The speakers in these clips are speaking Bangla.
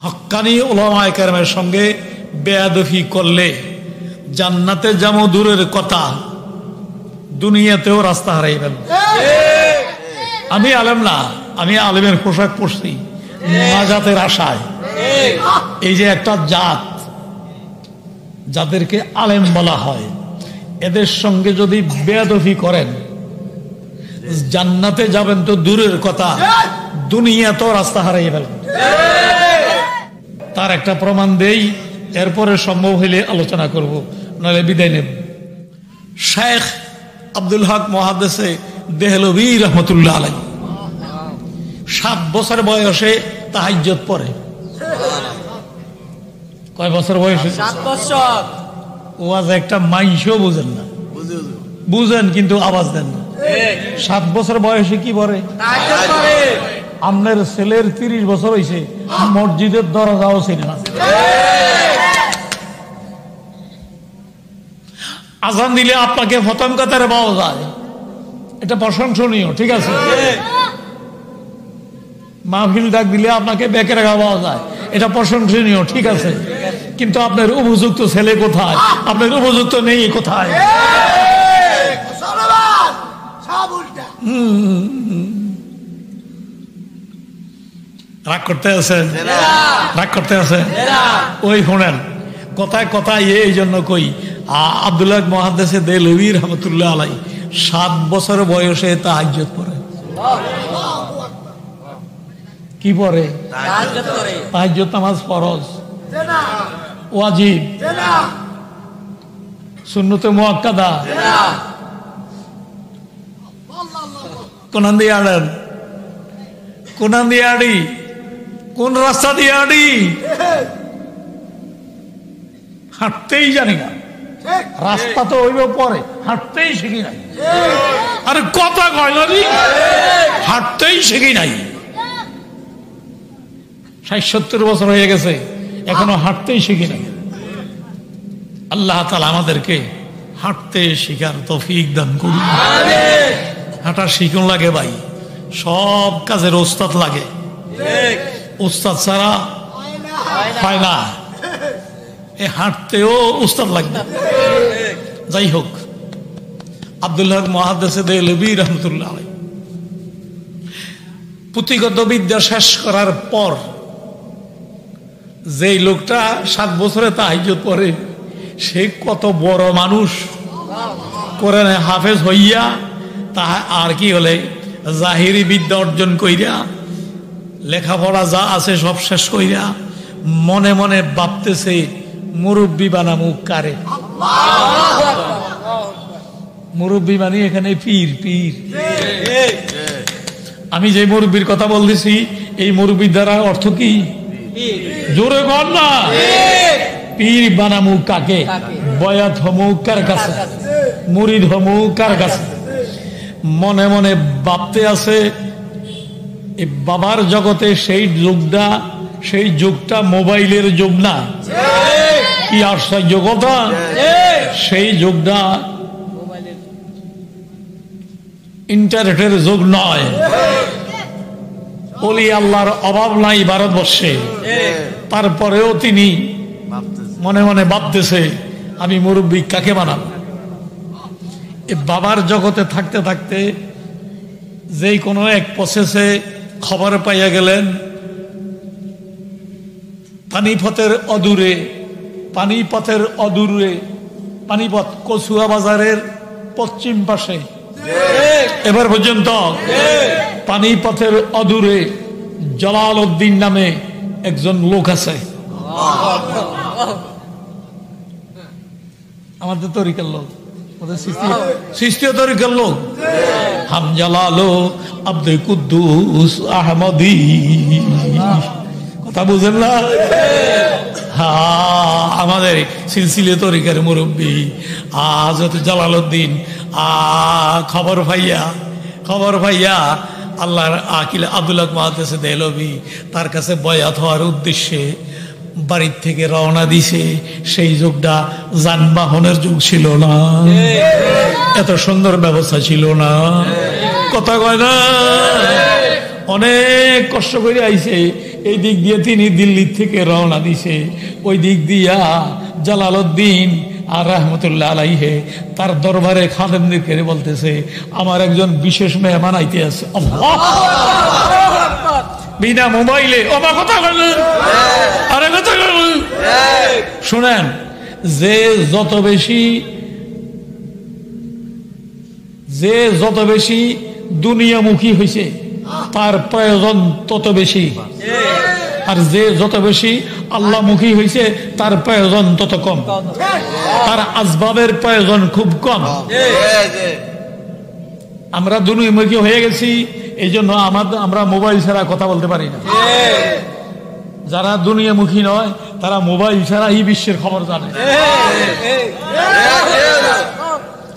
হক্কানি উলামায়ে কেরামের সঙ্গে বেয়াদফি করলে জান্নাতে যাবো দূরের কথা, দুনিয়াতেও রাস্তা হারাই ফেলব। আমি আলেম না, আমি আলেমের পোশাক পরছি নাজাতের আশায়। এই যে একটা জাত, যাদেরকে আলেম বলা হয়, এদের সঙ্গে যদি বেয়াদফি করেন জান্নাতে যাবেন তো দূরের কথা, দুনিয়াতেও রাস্তা হারাই ফেলবেন। তার একটা প্রমাণ দেই, এরপরে সম্ভব হইলে আলোচনা করব, নাহলে বিদায় নেব। শেখ আব্দুল হক মুহাদ্দিসে দেহলভী রহমতুল্লাহ আলাইহি 7 বছর বয়সে তাহাজ্জুদ পড়ে। কয় বছর বয়সে? 7 বছর। ওয়াজ একটা মাইশও বুঝেন না, বুঝেন কিন্তু আওয়াজ দেন না। 7 বছর বয়সে কি পড়ে? তাহাজ্জুদ পড়ে। আপনার ছেলের 30 বছর হয়েছে, মসজিদের দরজাও চিনে না। আজান দিলে আপনাকে প্রথম কাতারে পাওয়া যায়, এটা প্রশংসনীয়, ঠিক আছে। মাহফিল ডাক দিলে আপনাকে বেকের আগা পাওয়া যায়, এটা প্রশংসনীয়, ঠিক আছে। কিন্তু আপনার উপযুক্ত ছেলে কোথায়? আপনার উপযুক্ত নেই কোথায়? রাগ করতে আছেন? রাগ করতে আছেন? ওই শোনেন, কথায় কথায় এই জন্য কই, আব্দুল্লাহ মুহাদ্দিসে দেহলভী রহমতুল্লাহ আলাইহি 7 বছর বয়সে তাহাজ্জুদ পড়ে। কি পড়ে? তাহাজ্জুদ নামাজ ফরজ, ওয়াজিব, সুন্নতে মুআক্কাদা। কোন দিয়ে আড়েন? কোন দিয়ে আড়ি? কোন রাস্তা দিয়ে আড়ি? হাঁটতেই জানি না, রাস্তা তো ওইভাবে পরে, হাঁটতেই শিখি নাই। আরে কথা কয় না, হাঁটতেই শিখি নাই। 60-70 বছর হয়ে গেছে, এখনো হাঁটতেই শিখি নাই। আল্লাহ তাআলা আমাদেরকে হাঁটতে শিখার তৌফিক দান করুন। হাঁটা শিখুন লাগে ভাই, সব কাজের ওস্তাদ লাগে, ওস্তাদ ছাড়া হয় না। এ হাঁটতেও উস্তাদ লাগবে। যাই হোক, আব্দুল্লাহ মুহাদ্দিসে দেহলভী রহমতুল্লাহ আলাইহি পুঁথিগত বিদ্যা শেষ করার পর যেই লোকটা 7 বছরে তাহাজ্জুদ পড়ে, সে কত বড় মানুষ। কোরআনে হাফেজ হইয়া তাহা আর কি হলে জাহিরি বিদ্যা অর্জন কইরা, লেখাপড়া যা আছে সব শেষ কইরা মনে মনে ভাবতেছে মুরব্বী বানামু কারে। মুরব্বী মানে এখানে পীর। পীর, আমি যে মুরব্বীর কথা বলতেছি, এই মুরব্বীর দ্বারা অর্থ কি? জোরে কর না। পীর বানামু কাকে? বয়াত হমু কার কাছে? মুরিদ হমু কার কাছে? মনে মনে ভাবতে আছে। এই বাবার জগতে সেই যুগটা মোবাইলের যুগ না, কি আশ্চর্য কথা। সেই যুগটা ইন্টারনেটের যুগ নয়। ওলি আল্লাহর অভাব নাই ভারতবর্ষে, তারপরেও তিনি মনে মনে ভাবতেছে আমি মুরব্বী কাকে বানাবো। এই বাবার জগতে থাকতে থাকতে যেই কোনো এক প্রসেসে খবর পাইয়া গেলেন পানিপথের পানিপথ কচুয়া বাজারের পশ্চিম পাশে এবার পর্যন্ত পানিপথের অদূরে জালালউদ্দিন নামে একজন লোক আছে, আমাদের তরিকার লোক, সৃষ্টি তরিকার লোক। হাম জালালো আব্দুল কুদ্দুস আহমদি, কথা বুঝেন না? আমাদের সিলসিলে তরিকার মুরব্বী হযরত জালালউদ্দিন খবর ভাইয়া আল্লাহর আকিল আব্দুল্লাহ মুহাদ্দিসে দেহলভী তার কাছে বয়াত হওয়ার উদ্দেশ্যে বাড়ির থেকে রওনা দিছে। সেই যুগটা যানবাহনের যুগ ছিল না, এত সুন্দর ব্যবস্থা ছিল না, কথা কয় না। অনেক কষ্ট করে আইছে, এই দিক দিয়ে তিনি দিল্লি থেকে রওনা দিছে, ওই দিক দিয়া জালালউদ্দিন আর রহমতুল্লাহ আলাইহে তার দরবারে খাদেমদেরকে বলতেছে, আমার একজন বিশেষ মেহমান আইতে আছে। বিনা মোবাইলে অবাক কথা বলেন, আরে কথা বলেন। শুনেন, যে যত বেশি দুনিয়ামুখী হয়েছে তার প্রয়োজন তত বেশি, আর যে যত বেশি আল্লাহমুখী হয়েছে তার প্রয়োজন তত কম, তার আসবাবের প্রয়োজন খুব কম। আমরা দুনিয়ামুখী হয়ে গেছি, এই জন্য আমরা মোবাইল ছাড়া কথা বলতে পারি না। যারা দুনিয়ামুখী নয় তারা মোবাইল ছাড়া এই বিশ্বের খবর জানে।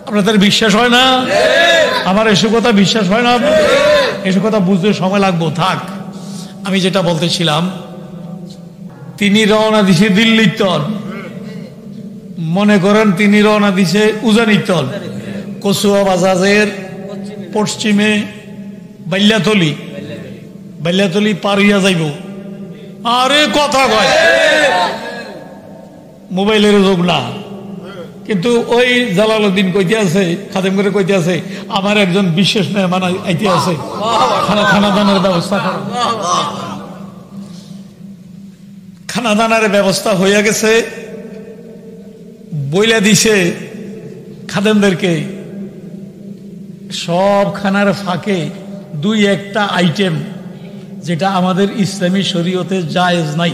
আপনাদের বিশ্বাস হয় না? আমার এসব কথা বিশ্বাস হয় না? এসব কথা বুঝতে সময় লাগবো, থাক। আমি যেটা বলতেছিলাম, তিনি রওনা দিছে দিল্লির তল, মনে করেন তিনি রওনা দিছে উজানির তল, কচুয়া বাজারের পশ্চিমে বাল্যাতলি পার হইয়া যাইব। আরে কথা কয়, মোবাইলের যোগ না। কিন্তু ওই জালালউদ্দিন কইতে আছে, খাদেম করে কইতে আছে, আমার একজন বিশেষ মেহমান আইতে আছে, খানাদানের ব্যবস্থা করো। খানাদানের ব্যবস্থা হইয়া গেছে, বইলা দিছে খাদেমদেরকে, সব খানার ফাঁকে দুই একটা আইটেম যেটা আমাদের ইসলামী শরীয়তে জায়েজ নাই,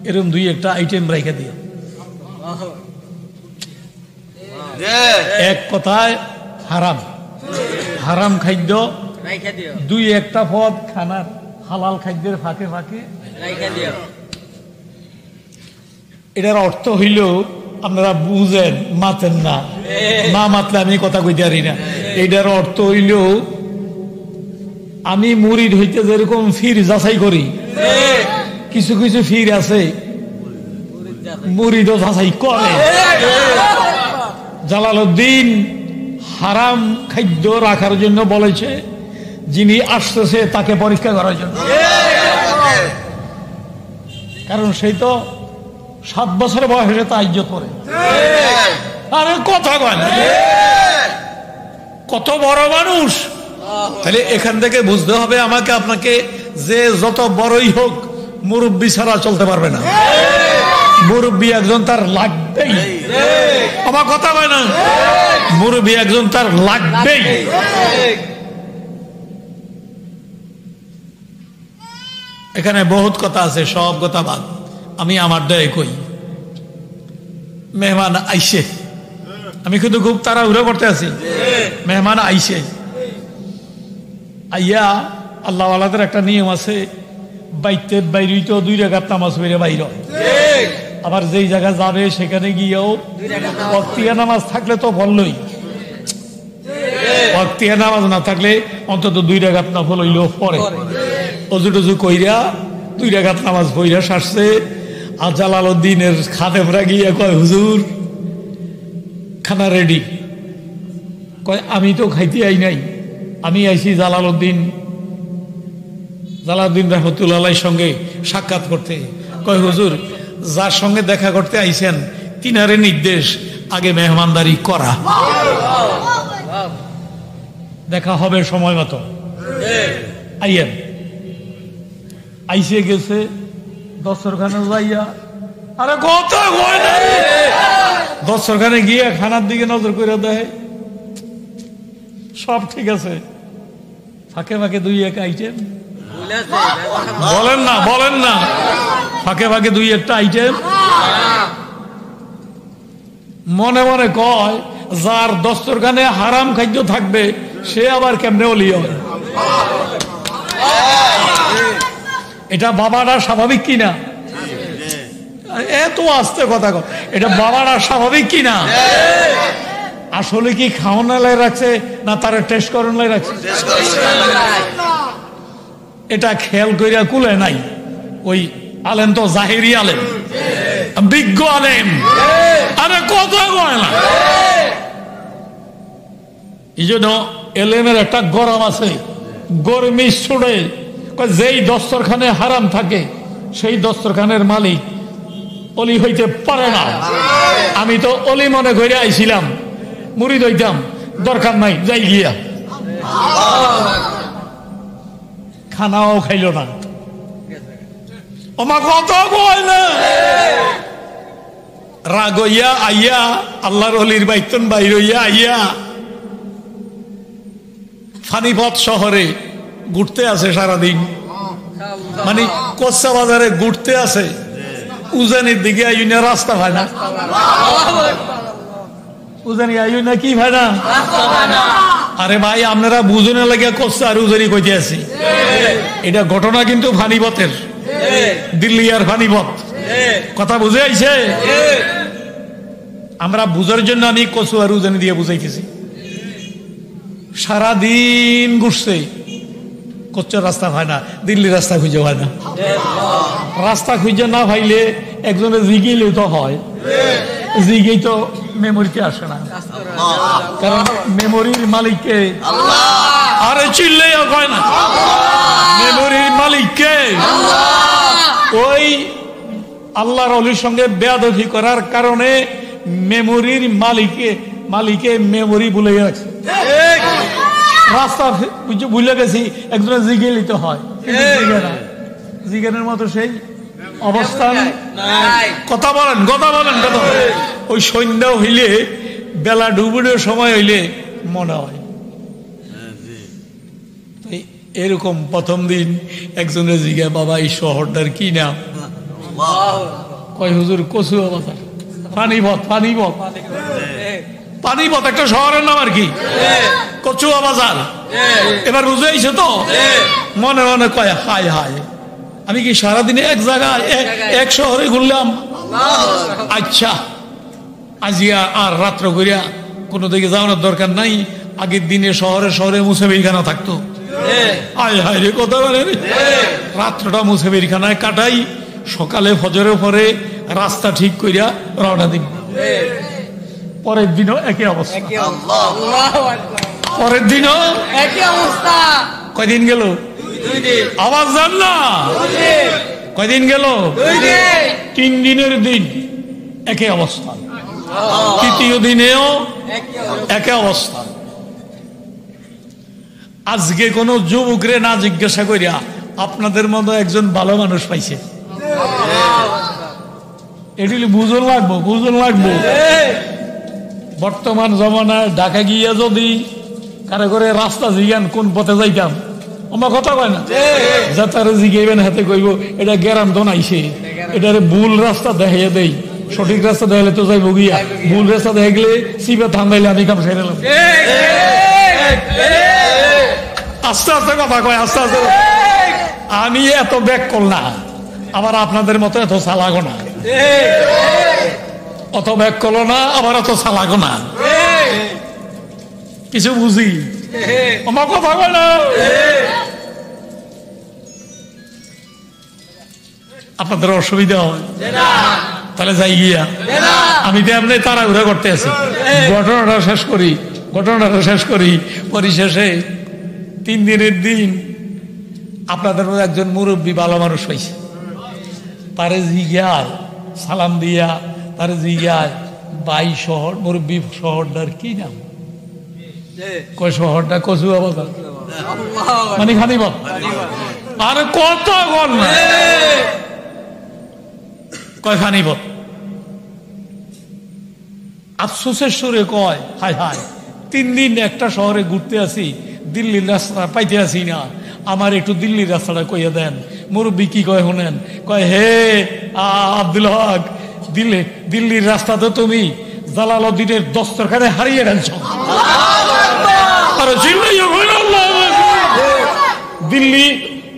এরকম দুই একটা আইটেম রেখে দিও। এক কথায় হারাম খাদ্য দুই একটা পদ খানার হালাল খাদ্যের ফাঁকে ফাঁকে। এটার অর্থ হইল, আপনারা বুঝেন, মাতেন না, মাতলে আমি কথা কইতে পারি না। এটার অর্থ হইল, আমি মুরিদ হইতে যেরকম ফির যাচাই করি, কিছু কিছু ফির আছে মুরিদও যাচাই করে। জালালউদ্দিন হারাম খাদ্য রাখার জন্য বলেছে, যিনি আসতেছে তাকে পরীক্ষা করার জন্য, কারণ সেই তো 7 বছর বয়সে তা ইজ্জত করে। আরে কথা বল, কত বড় মানুষ। তাহলে এখান থেকে বুঝতে হবে আমাকে আপনাকে, যে যত বড়ই হোক মুরব্বী ছাড়া চলতে পারবে না। মুরব্বী একজন তার লাগবেই, আমার কথা হয় না, মুরব্বী একজন তার লাগবেই। এখানে বহুত কথা আছে, সব কথা বাদ, আমি আমার দয়ে কই। মেহমান আইসে, আমি কিন্তু খুব তাড়াহুড়ো করতে আছি। মেহমান আইসে, আইয়া আল্লাহ আল্লাহদের একটা নিয়ম আছে, বাইতে বাইরেও 2 রাকাত নামাজ পড়ে বাইর হয়। আবার যেই জায়গা যাবে সেখানে গিয়েও ওয়াক্তিয়া নামাজ থাকলে তো বললই, ওয়াক্তিয়া নামাজ না থাকলে অন্তত 2 রাকাত নফল হইলেও পড়ে। অজু টজু কইরা 2 রাকাত নামাজ পড়া সারছে। আর জালালউদ্দিনের খাদেমরা গিয়ে কয়, হুজুর খানা রেডি। কয়, আমি তো খাইতে আই নাই, আমি আইছি জালালউদ্দিন রহমতুল্লাহ সঙ্গে সাক্ষাৎ করতে। কয়, হুজুর যার সঙ্গে দেখা করতে আইছেন তিনারে নির্দেশ আগে মেহমানদারি করা, দেখা হবে সময় মতো। আইয়েন। আইসে গেছে দস্তরখানে যাইয়া, আরে কত দস্তরখানে গিয়ে খানার দিকে নজর করে দেয়, সব ঠিক আছে, ফাঁকে ফাঁকে 2-1 আইটেম। বলেন না ফাঁকে ফাঁকে 2-1টা আইটেম। মনে মনে কয়, যার দস্তরখানে হারাম খাদ্য থাকবে সে আবার কেমনে ওলি হয়? এটা বাবারা স্বাভাবিক কিনা? এত আস্তে কথা কর, এটা বাবারা স্বাভাবিক কিনা? আসলে কি খাওয়ানালাই রাখছে না তারা টেস্ট করানোলাই রাখছে? এটা খেয়াল করিয়া কুলে নাই। ওই আলেম তো জাহেরি আলেম, বিজ্ঞ আলেম, আরে কথা কয় না। এই জন্য এলেমের একটা গরম আছে, গরমি ছুড়ে যেই দস্তরখানে হারাম থাকে সেই দস্তরখানের মালিক অলি হইতে পারে না। আমি তো অলি মনে করে আইছিলাম, মুরিদ হইতাম, দরকার নাই, যাই গিয়া। খানাও খাইল না, ওমা কত কয় না, রাগ হইয়া আইয়া আল্লাহর অলির বাইতন বাইর হইয়া আইয়া ফানিপথ শহরে ঘুরতে আছে সারাদিন, মানে কোচ্চা বাজারে ঘুরতে আছে, উজানির দিকে আইনা রাস্তা হয় না, উজানি আইনা কি ভাই না। আরে ভাই আপনারা বুঝনে লাগে কোচ্চা আর উজানি কইতে আছি, এটা ঘটনা কিন্তু ফানিপথের, দিল্লি আর ফানিপথ, কথা বুঝে আইছে। আমরা বুঝার জন্য আমি কচু আর উজানি দিয়ে বুঝাইতেছি। সারাদিন ঘুরছে, কোচ্চার রাস্তা হয় না, দিল্লির রাস্তা খুঁজে হয় না। রাস্তা খুঁজে না ভাইলে একজনে জিগেলেও তো হয়, জিগেই তো মেমোরিতে আসে না, কারণ মেমোরির মালিককে আরে চিল্লেও হয় না, মেমোরির মালিককে। ওই আল্লাহর ওলির সঙ্গে বেয়াদবি করার কারণে মেমোরির মালিকে মেমোরি ভুলে গেছে, রাস্তা ভুলে গেছি, একজনের জিগেলি তো হয়, জিজ্ঞানের মতো সেই অবস্থান। কথা বলেন, কথা বলেন, কথা বলেন। ওই সন্ধ্যা হইলে, বেলা ডুবুনের সময় হইলে মনে হয়। এরকম প্রথম দিন একজনের জিজ্ঞা, বাবা এই শহরটার কি নাম? কয় হুজুর কচুয়া বাজার। পানিপথ, পানিপথ, পানিপথ একটা শহরের নাম আর কি, কচুয়া বাজার। এবার বুঝেইছে তো? মনে মনে কয় হাই হাই, আমি কি সারাদিনে এক জায়গায় এক শহরে ঘুরলাম? আচ্ছা, আজিয়া আর রাত্র করিয়া কোনো দিকে যাওয়ার দরকার নাই। আগের দিনে শহরে শহরে মুসাফিরখানা থাকতো, হাই হাই রে কথা বলে, রাত্রটা মুসাফিরখানায় কাটাই, সকালে ফজরের পরে রাস্তা ঠিক করিয়া রওনা দিন। পরের দিনও একই অবস্থা, পরের দিনও একই অবস্থা। কয়দিন গেল? আওয়াজ জান না, কয়দিন গেল? 3 দিনের দিন একই অবস্থা, তৃতীয় দিনেও একই অবস্থা। আজকে কোন যুবকরে না জিজ্ঞাসা করিয়া আপনাদের মতো একজন ভালো মানুষ পাইছে, এটি বুঝন লাগবো, বুঝন লাগবো। বর্তমান জমানায় ঢাকা গিয়া যদি কারে করে রাস্তা জিজ্ঞান কোন পথে যাইতাম, আমার কথা কয় না, যাতারে জিজ্ঞাইবেন হাতে কইব এটা গ্যারাম তো নাইছে, এটারে ভুল রাস্তা দেখাইয়া দেই, সঠিক রাস্তা দেখাইলে তো যাইব গিয়া, ভুল রাস্তা দেখলে সিবে থামাইলে আমি কাম সেরেলাম। আস্তে আস্তে কথা কয়, আস্তে আস্তে। আমি এত ব্যাক করলাম, আবার আপনাদের মতো এত চালাগো না, অত ব্যাক করলো না, আবার এত চালাগো না, কিছু বুঝি, আমার কথা কয় না। আপনাদের অসুবিধা হয় তাহলে যাই গিয়া, আমি তো এমনি তাড়াহুড়া করতে আছি। ঘটনাটা শেষ করি। পরিশেষে 3 দিনের দিন আপনাদের মধ্যে একজন মুরব্বী ভালো মানুষ হয়েছে, তারে জিজ্ঞায় সালাম দিয়া, তারে জিজ্ঞায় বাই শহর, মুরব্বী শহরটার কি নাম? কয় শহরটা কচুয়া বাজার, মানে ফানিপথ। আর কত গণ কয় ফানিপথ। আফসোসের সুরে কয় হায় হায়, 3 দিন একটা শহরে ঘুরতে আসি, দিল্লির রাস্তা পাইতে আসি না, আমার একটু দিল্লির রাস্তাটা কইয়া দেন। মুরব্বী কি কয় শুনেন, কয় হে আব্দুল হক, দিল্লির রাস্তা তো তুমি জালালউদ্দিনের দস্তরখানে হারিয়ে গেছ।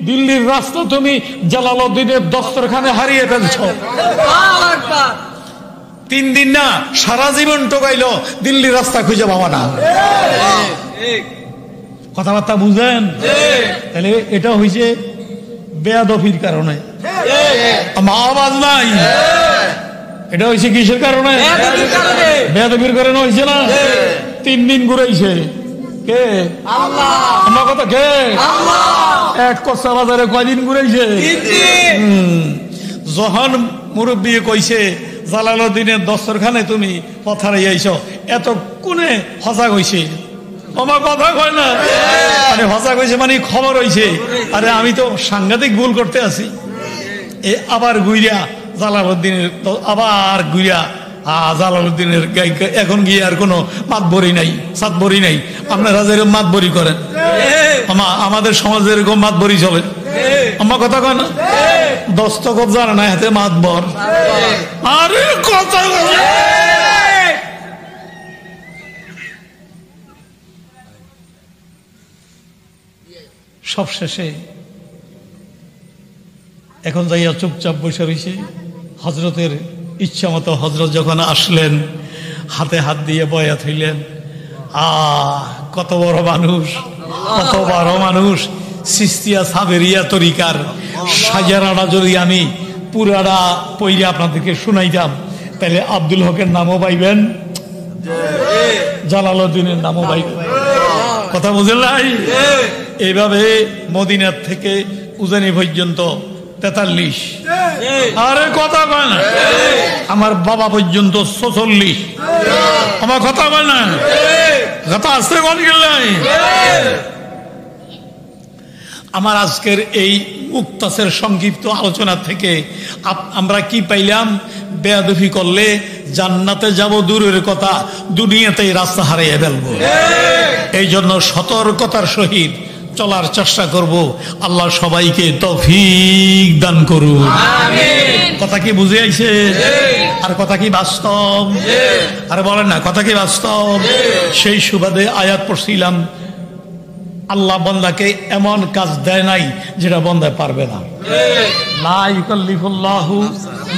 দিল্লির রাস্তা তুমি জালালউদ্দিনের দস্তরখানে হারিয়ে ফেলছ। 3 দিন না, সারা জীবন টোকাইল, দিল্লির রাস্তা খুঁজে পাবা না। কথাবার্তা বুঝেন? তাহলে এটা হয়েছে বেয়াদবির কারণে, আওয়াজ নাই। এটা হয়েছে কিসের কারণে? বেয়াদবির কারণে হয়েছে না? 3 দিন ঘুরাইছে কে? আমার কথা কে? এক কচ্চা বাজারে কয়দিন ঘুরেছে? যখন মুরব্বী কইছে জালালউদ্দিনের দস্তরখানে তুমি পথারে আইছ, এত কোনে হজা কইছে? আমার কথা কয় না, আরে হজা কইছে মানে খবর হইছে। আরে আমি তো সাংঘাতিক ভুল করতে আছি। এ আবার গুইরা জালালউদ্দিনের, আবার গুইরা জালালউদ্দিনের এখন গিয়ে আর কোনো মাতবরি নাই, সাতবরি নাই। আপনারা যেরকম মাতবরি করেন, আমাদের সমাজে এরকম মাতবরি চলে। আমার কথা কয় না, দস্তখত জানে না হাতে মাতবর। আরে কথা সব শেষে এখন যাইয়া চুপচাপ বসে রয়েছে। হজরতের ইচ্ছা মতো হজরত যখন আসলেন, হাতে হাত দিয়ে বয়াত হইলেন। কত বড় মানুষ, কত বড় মানুষ। সিস্তিয়া সাবেরিয়া তরিকার সাজারাটা যদি আমি পুরাটা পইরে আপনাদেরকে শুনাইতাম, তাহলে আব্দুল হকের নামও পাইবেন, জালালউদ্দিনের নামও পাইবেন। কথা বুঝলেন নাই? এইভাবে মদিনার থেকে উজানি পর্যন্ত 43, আরে কথা কয় না, আমার বাবা পর্যন্ত 46। আমার কথা কয় না, কথা আসতে কোন গেলাই। আমার আজকের এই মুক্তাসের সংক্ষিপ্ত আলোচনা থেকে আমরা কি পাইলাম? বেয়াদবি করলে জান্নাতে যাব দূরের কথা, দুনিয়াতেই রাস্তা হারিয়ে ফেলবো। এই জন্য সতর্কতার সহিত চলার চেষ্টা করব। আল্লাহ সবাইকে তৌফিক দান করুন। কথা কি বুঝে আইছে? আর কথা কি বাস্তব? আর বলেন না, কথা কি বাস্তব? সেই সুবাদে আয়াত পড়ছিলাম, আল্লাহ বান্দাকে এমন কাজ দেয় নাই যেটা বান্দা পারবে না। লা ইউকাল্লিফুল্লাহু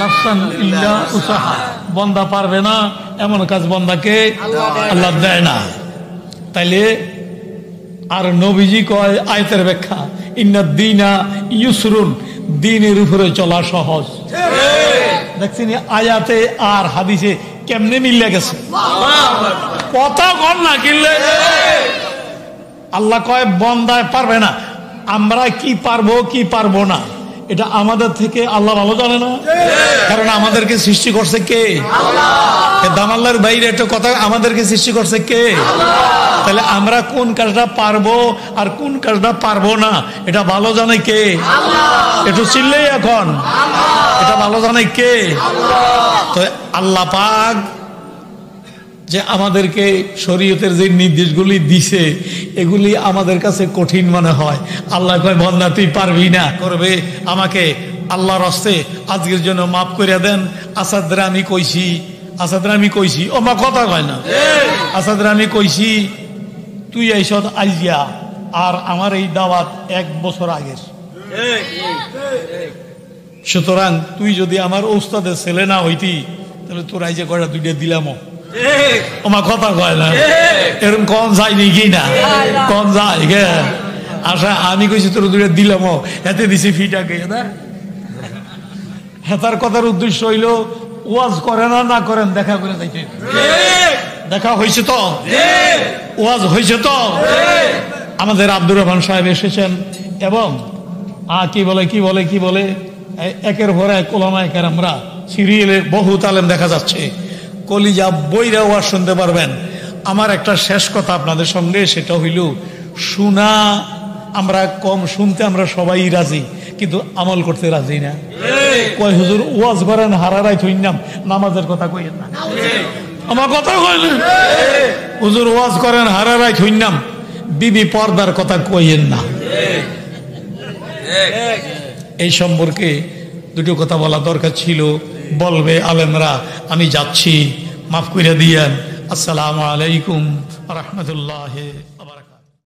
নাফসান ইল্লা উসাহা, বান্দা পারবে না এমন কাজ বান্দাকে আল্লাহ দেয় না। তাইলে আর নবীজি কয় আয়াতের ব্যাখ্যা, ইন্নাদ দীনা ইউসরুন, দ্বীনের উপরে চলা সহজ। দেখছেন আয়াতে আর হাদিসে কেমনে মিলে গেছে। কথা কর না কিনলে আল্লাহ কয় বন্দায় পারবে না। আমরা কি পারবো কি পারবো না এটা আমাদের থেকে আল্লাহ ভালো জানে না? কারণ আমাদেরকে সৃষ্টি করছে কে? দামাল্লার বাইরে একটা কথা, আমাদেরকে সৃষ্টি করছে কে? তাহলে আমরা কোন কাজটা পারবো আর কোন কাজটা পারবো না এটা ভালো জানে কে? একটু চিল্লেই এখন, এটা ভালো জানে কে? তো আল্লাহ পাক যে আমাদেরকে শরীয়তের যে নির্দেশগুলি দিছে, এগুলি আমাদের কাছে কঠিন মনে হয়। আল্লাহ কয় বান্দা তুই পারবি না, করবে আমাকে আল্লাহর হস্তে আজকের জন্য মাফ করে দেন। আসাদরা আমি কইছি, আসাদরা আমি কইছি, ও মা কথা কয় না, আসাদরা আমি কইছি তুই এইসব আইজিয়া, আর আমার এই দাওয়াত 1 বছর আগের। সুতরাং তুই যদি আমার ওস্তাদের ছেলে না হইতি, তাহলে তোর আইজে কয়টা 2টা দিলাম। আমার কথা কয় না, এরকম কম যায়নি কি না? কম যায় গে। আচ্ছা আমি কইছি তোর 2টা দিলাম, এতে দিছি ফিটাকে। হেতার কথার উদ্দেশ্য হইল ওয়াজ করে না, না করেন দেখা করে যাইতে। দেখা হয়েছে তো, ওয়াজ হয়েছে তো। আমাদের আব্দুর রহমান সাহেব এসেছেন এবং কি বলে কি বলে কি বলে একের পর এক ওলামায়ে কেরামরা সিরিয়ালে বহু তালেম দেখা যাচ্ছে। কলিজা বইরা ওয়াজ শুনতে পারবেন। আমার একটা শেষ কথা আপনাদের সঙ্গে, সেটা হইল শোনা আমরা কম, শুনতে আমরা সবাই রাজি, কিন্তু আমল করতে রাজি না। কয় হুজুর ওয়াজ করেন হারারাই থইনাম, নামাজের কথা কইেন না। আমার কথা কয় না, হুজুর ওয়াজ করেন হারারাই থইনাম, বিবি পর্দার কথা কইেন না। এই সম্পর্কে 2টো কথা বলা দরকার ছিল, বলবে আলেমরা। আমি যাচ্ছি, মাফ করে দিয়েন। আসসালামু আলাইকুম ওয়া রাহমাতুল্লাহি।